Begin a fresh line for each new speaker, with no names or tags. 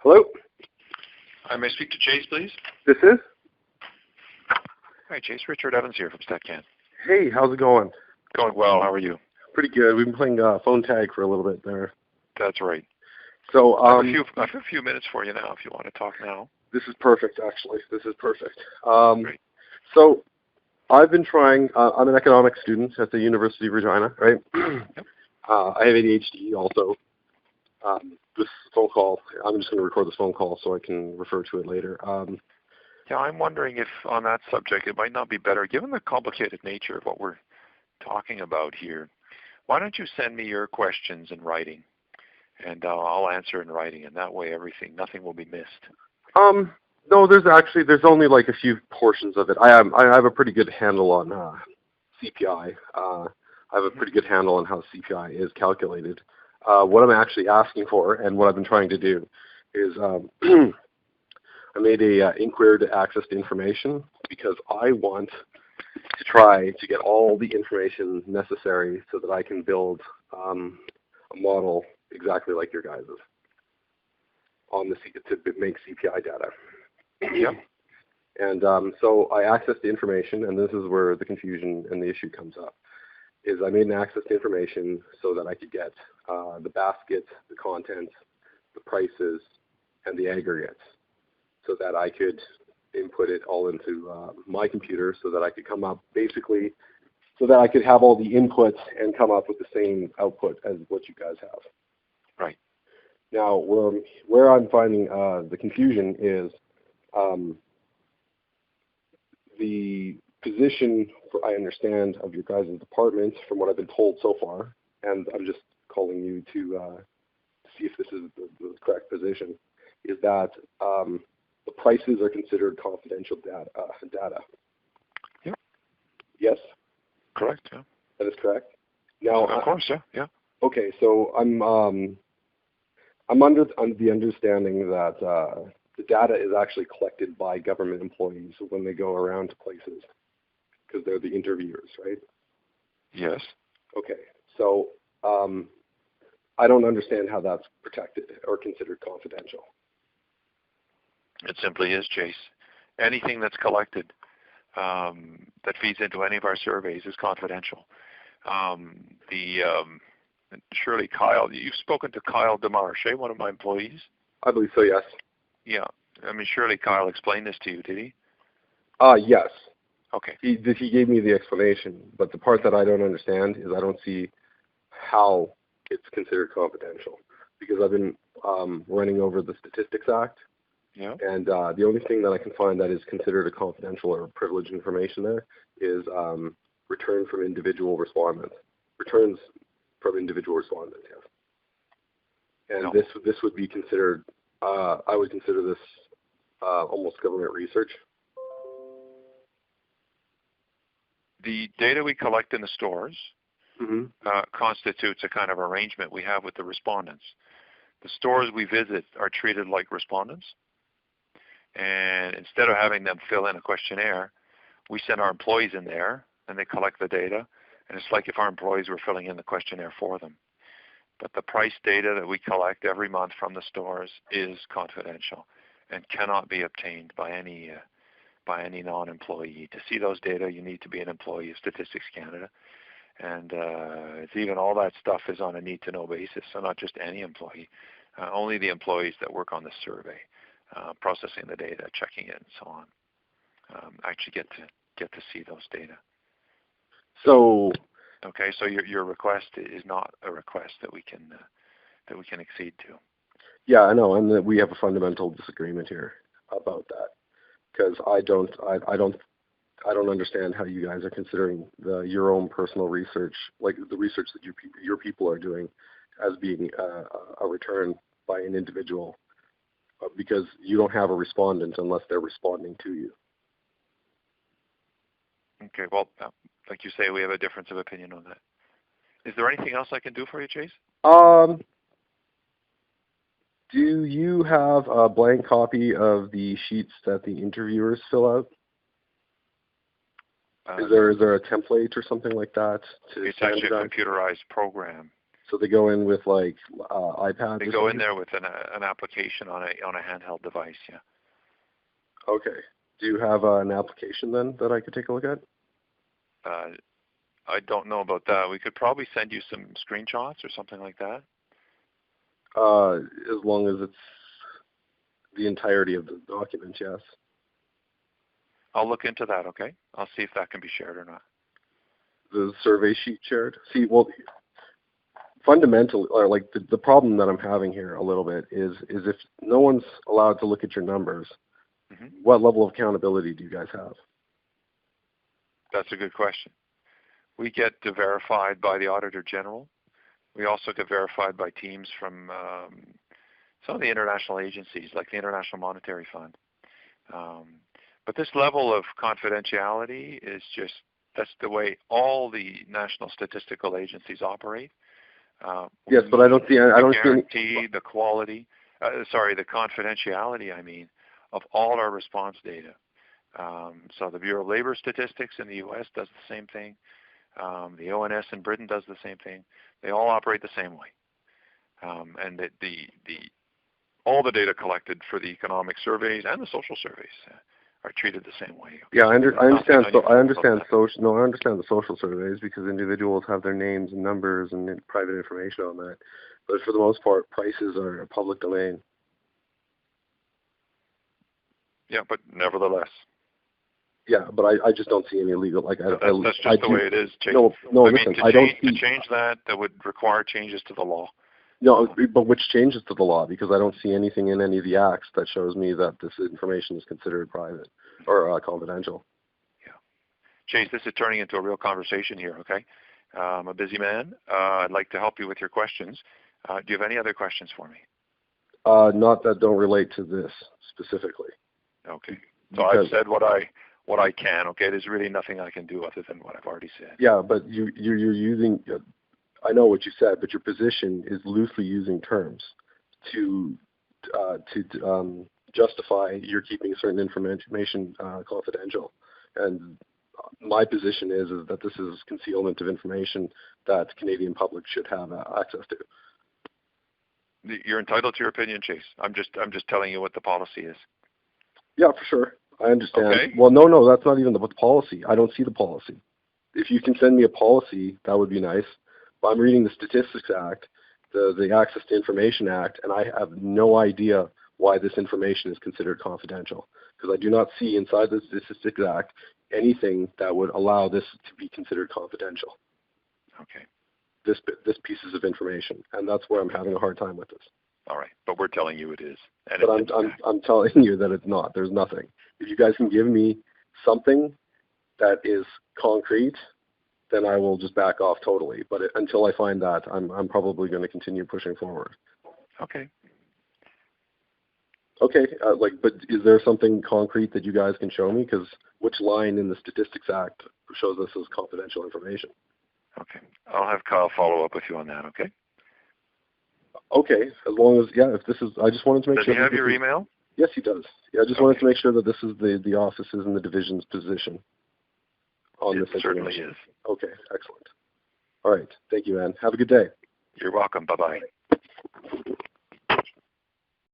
Hello?
I may speak to Chase, please?
This is?
Hi, Chase. Richard Evans here from StatsCan.
Hey, how's it going?
Going well. How are you?
Pretty good. We've been playing phone tag for a little bit there.
That's right.
So
I have a few minutes for you now if you want to talk now.
This is perfect, actually. This is perfect.
Great.
So I've been trying, I'm an economics student at the University of Regina, right?
Yep.
I have ADHD also. This phone call, I'm just going to record this phone call so I can refer to it later.
Yeah, I'm wondering if on that subject it might not be better, given the complicated nature of what we're talking about here, why don't you send me your questions in writing, and I'll answer in writing, and that way nothing will be missed.
No, there's only like a few portions of it. I have a pretty good handle on CPI. I have a pretty good handle on how CPI is calculated. What I'm actually asking for, and what I've been trying to do, is I made a inquiry to access to information because I want to try to get all the information necessary so that I can build a model exactly like your guys's on to make CPI data.
Yep.
And so I accessed the information, and this is where the confusion and the issue comes up, is I made an access to information so that I could get the basket, the contents, the prices, and the aggregates, so that I could input it all into my computer so that I could come up basically, so that I could have all the inputs and come up with the same output as what you guys have.
Right.
Now, where I'm finding the confusion is the position, I understand, of your guys' department, from what I've been told so far, and I'm just calling you to see if this is the correct position, is that the prices are considered confidential data.
Yep.
Yes?
Correct, yeah.
That is correct? Now,
of course, yeah.
Okay, so I'm under the understanding that the data is actually collected by government employees when they go around to places, because they're the interviewers, right?
Yes.
Okay, so I don't understand how that's protected or considered confidential.
It simply is, Chase. Anything that's collected that feeds into any of our surveys is confidential. Surely Kyle, you've spoken to Kyle DeMarche, one of my employees?
I believe so, yes.
Yeah. I mean, surely Kyle explained this to you, did he?
Yes.
Okay.
He gave me the explanation, but the part that I don't understand is I don't see how it's considered confidential, because I've been running over the Statistics Act,
yeah,
and the only thing that I can find that is considered a confidential or privileged information there is returns from individual respondents. Yes. And
no.
this would be considered, I would consider this almost government research.
The data we collect in the stores
Mm-hmm.
constitutes a kind of arrangement we have with the respondents. The stores we visit are treated like respondents, and instead of having them fill in a questionnaire, we send our employees in there, and they collect the data, and it's like if our employees were filling in the questionnaire for them. But the price data that we collect every month from the stores is confidential and cannot be obtained by any non-employee. To see those data, you need to be an employee of Statistics Canada. And it's even all that stuff is on a need-to-know basis, so not just any employee, only the employees that work on the survey, processing the data, checking it, and so on, actually get to see those data.
So.
Okay, so your request is not a request that we can accede to.
Yeah, I know, and we have a fundamental disagreement here about that, because I don't understand how you guys are considering your own personal research, like the research that your people are doing, as being a return by an individual, because you don't have a respondent unless they're responding to you.
Okay, well, like you say, we have a difference of opinion on that. Is there anything else I can do for you, Chase?
Do you have a blank copy of the sheets that the interviewers fill out? Is there a template or something like that?
It's actually a computerized program.
So they go in with like iPads.
They go in there with an application on a handheld device. Yeah.
Okay. Do you have an application then that I could take a look at?
I don't know about that. We could probably send you some screenshots or something like that.
As long as it's the entirety of the document, yes.
I'll look into that, okay? I'll see if that can be shared or not.
The survey sheet shared? See, well, fundamentally, or like the problem that I'm having here a little bit is if no one's allowed to look at your numbers, what level of accountability do you guys have?
That's a good question. We get verified by the Auditor General. We also get verified by teams from some of the international agencies, like the International Monetary Fund. But this level of confidentiality is just, that's the way all the national statistical agencies operate.
Yes, but I don't see
guarantee the quality, the confidentiality, of all our response data. So the Bureau of Labor Statistics in the U.S. does the same thing. The ONS in Britain does the same thing. They all operate the same way. And all the data collected for the economic surveys and the social surveys are treated the same way.
Yeah, I understand. So I understand the social surveys because individuals have their names and numbers and private information on that. But for the most part, prices are a public domain.
Yeah, but nevertheless.
Yeah, but I just don't see any legal
that's just the way it is.
No, listen,
to change that would require changes to the law.
No, but which changes to the law? Because I don't see anything in any of the acts that shows me that this information is considered private or confidential.
Yeah. Chase, this is turning into a real conversation here, okay? I'm a busy man. I'd like to help you with your questions. Do you have any other questions for me?
Not that don't relate to this specifically.
Okay. So I've said what I can, okay? There's really nothing I can do other than what I've already said.
Yeah, but you're using... I know what you said, but your position is loosely using terms to justify you're keeping certain information confidential. And my position is that this is concealment of information that the Canadian public should have access to.
You're entitled to your opinion, Chase. I'm just telling you what the policy is.
Yeah, for sure. I understand.
Okay.
Well, no, that's not even the policy. I don't see the policy. If you can send me a policy, that would be nice. But I'm reading the Statistics Act, the Access to Information Act, and I have no idea why this information is considered confidential, because I do not see inside the Statistics Act anything that would allow this to be considered confidential.
Okay.
This pieces of information, and that's where I'm having a hard time with this.
All right, but we're telling you it is. And
but I'm telling you that it's not. There's nothing. If you guys can give me something that is concrete, then I will just back off totally. But until I find that, I'm probably going to continue pushing forward.
Okay.
Okay. But is there something concrete that you guys can show me? Because which line in the Statistics Act shows this as confidential information?
Okay. I'll have Kyle follow up with you on that. Okay.
Okay. As long as if this is, I just wanted to make sure.
Does he have your email?
Yes, he does. Yeah, I just wanted to make sure that this is the offices and the division's position on this information.
It certainly is.
Okay, excellent. All right. Thank you, Ann. Have a good day.
You're welcome. Bye-bye.